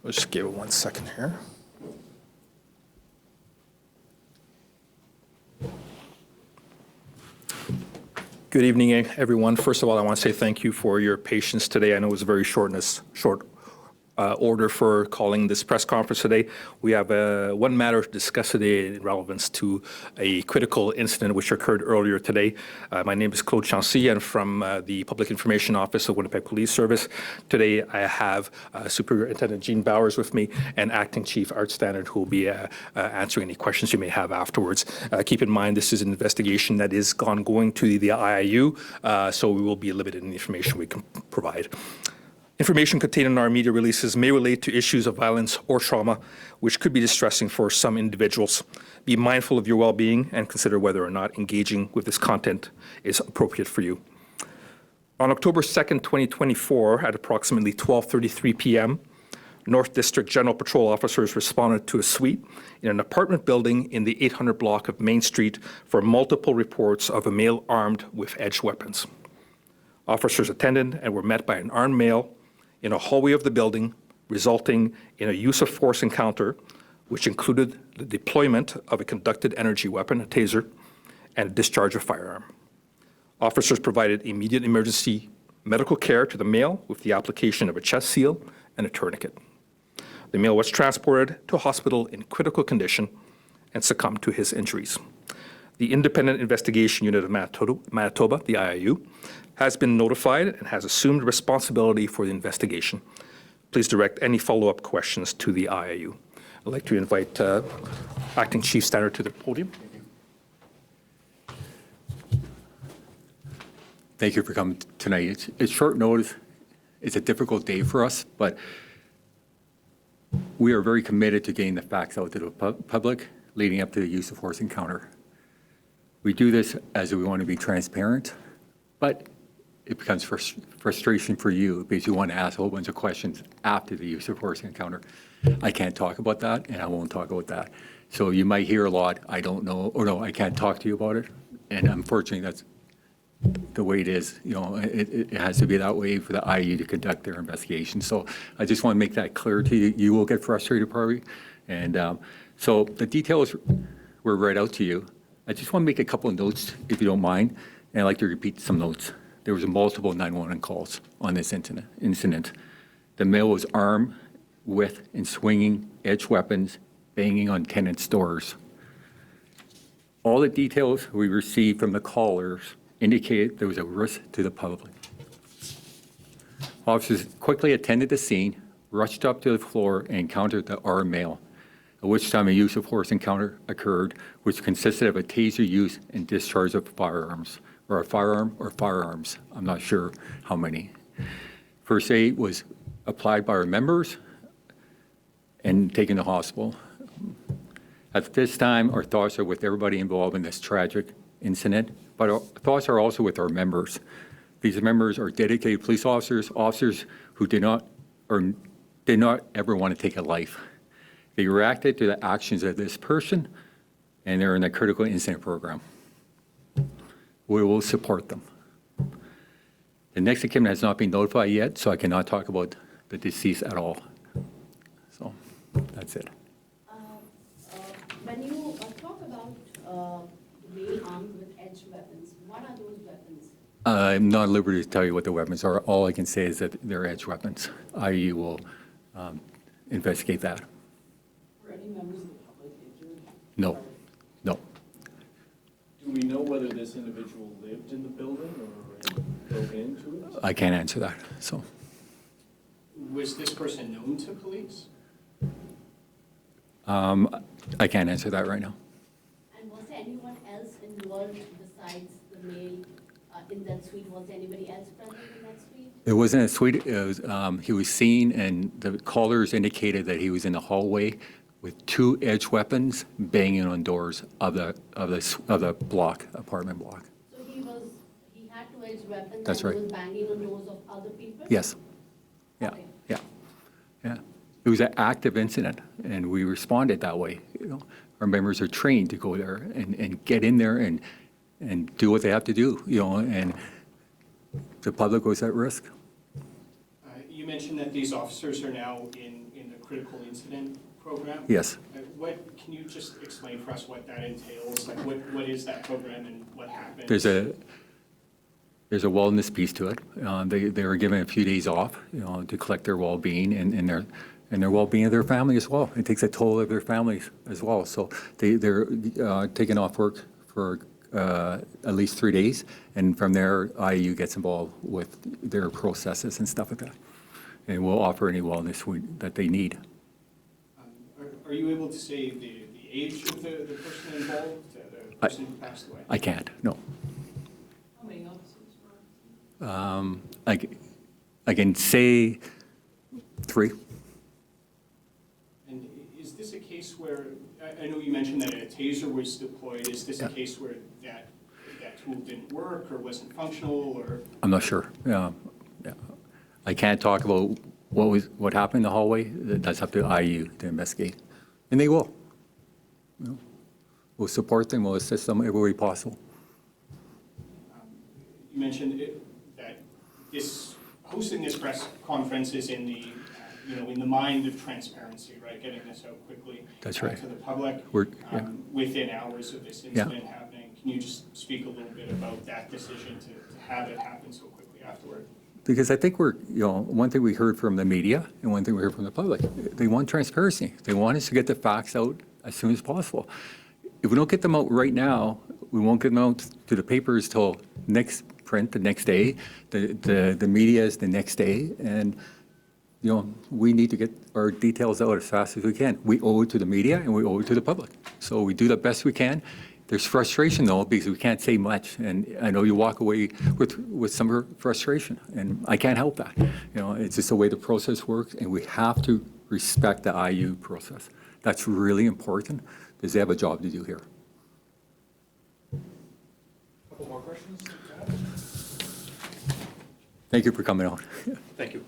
I'll just give it 1 second here. Good evening, everyone. First of all, I want to say thank you for your patience today. I know it was a very short order for calling this press conference today. We have one matter to discuss today in relevance to a critical incident which occurred earlier today. My name is Claude Chancy. I'm from the Public Information Office of Winnipeg Police Service. Today I have Superintendent Jean Bowers with me and Acting Chief Art Standard who will be answering any questions you may have afterwards. Keep in mind this is an investigation that is ongoing to the IIU, so we will be limited in the information we can provide. Information contained in our media releases may relate to issues of violence or trauma, which could be distressing for some individuals. Be mindful of your well-being and consider whether or not engaging with this content is appropriate for you. On October 2nd, 2024, at approximately 12:33 p.m., North District General Patrol officers responded to a suite in an apartment building in the 800 block of Main Street for multiple reports of a male armed with edged weapons. Officers attended and were met by an armed male in a hallway of the building, resulting in a use of force encounter, which included the deployment of a conducted energy weapon, a taser, and a discharge of firearm. Officers provided immediate emergency medical care to the male with the application of a chest seal and a tourniquet. The male was transported to a hospital in critical condition and succumbed to his injuries. The Independent Investigation Unit of Manitoba, the IIU, has been notified and has assumed responsibility for the investigation. Please direct any follow-up questions to the IIU. I'd like to invite Acting Chief Standard to the podium. Thank you for coming tonight. It's short notice. It's a difficult day for us, but we are very committed to getting the facts out to the public leading up to the use of force encounter. We do this as we want to be transparent, but it becomes frustration for you because you want to ask a whole bunch of questions after the use of force encounter. I can't talk about that, and I won't talk about that. So you might hear a lot, I don't know, or no, I can't talk to you about it. And unfortunately, that's the way it is. You know, it has to be that way for the IU to conduct their investigation. So I just want to make that clear to you. You will get frustrated, probably. And so the details were read out to you. I just want to make a couple of notes, if you don't mind, and I'd like to repeat some notes. There was multiple 911 calls on this incident. The male was armed with and swinging edged weapons, banging on tenants' doors. All the details we received from the callers indicated there was a risk to the public. Officers quickly attended the scene, rushed up to the floor, and encountered the armed male, at which time a use of force encounter occurred, which consisted of a taser use and discharge of firearms, or a firearm or firearms. I'm not sure how many. First aid was applied by our members and taken to hospital. At this time, our thoughts are with everybody involved in this tragic incident, but our thoughts are also with our members. These members are dedicated police officers, officers who did not ever want to take a life. They reacted to the actions of this person, and they're in the critical incident program. We will support them. The next of kin has not been notified yet, so I cannot talk about the deceased at all. So that's it. When you talk about the male armed with edged weapons, what are those weapons? I'm not at liberty to tell you what the weapons are. All I can say is that they're edged weapons. IU will investigate that. Were any members of the public injured? No. No. Do we know whether this individual lived in the building or broke into it? I can't answer that. So Was this person known to police? I can't answer that right now. And was there anyone else involved besides the male in that suite? Was there anybody else present in that suite? It wasn't a suite. It was, he was seen, and the callers indicated that he was in the hallway with two edged weapons banging on doors of the block, apartment block. So he had two edged weapons. That's and right. He was banging on doors of other people? Yes. Yeah. Okay. Yeah. Yeah. It was an active incident, and we responded that way. You know, our members are trained to go there and get in there and do what they have to do. You know, and the public was at risk. You mentioned that these officers are now in the critical incident program. Yes. Can you just explain for us what that entails? Like, what is that program and what happens? There's a wellness piece to it. They were given a few days off, to collect their well-being and their well-being of their family as well. It takes a toll of their families as well. So they're taking off work for at least 3 days, and from there, IU gets involved with their processes and stuff like that. And we'll offer any wellness that they need. Are you able to say the age of the person involved, the person who passed away? I can't, no. How many officers were? I can say 3. And is this a case where, I know you mentioned that a taser was deployed. Is this a case where that tool didn't work or wasn't functional, or? I'm not sure. Yeah. I can't talk about what happened in the hallway. That's up to IU to investigate. And they will. We'll support them, we'll assist them every way possible. You mentioned that hosting this press conference is in the, in the mind of transparency, right? Getting this out quickly. That's right. To the public. Within hours of this incident happening. Can you just speak a little bit about that decision to have it happen so quickly afterward? Because I think one thing we heard from the media and one thing we heard from the public, they want transparency. They want us to get the facts out as soon as possible. If we don't get them out right now, we won't get them out to the papers till next print, the next day. The media is the next day. And, we need to get our details out as fast as we can. We owe it to the media and we owe it to the public. So we do the best we can. There's frustration, though, because we can't say much. And I know you walk away with some frustration, and I can't help that. It's just the way the process works, and we have to respect the IU process. That's really important, because they have a job to do here. Couple more questions? Thank you for coming on. Thank you.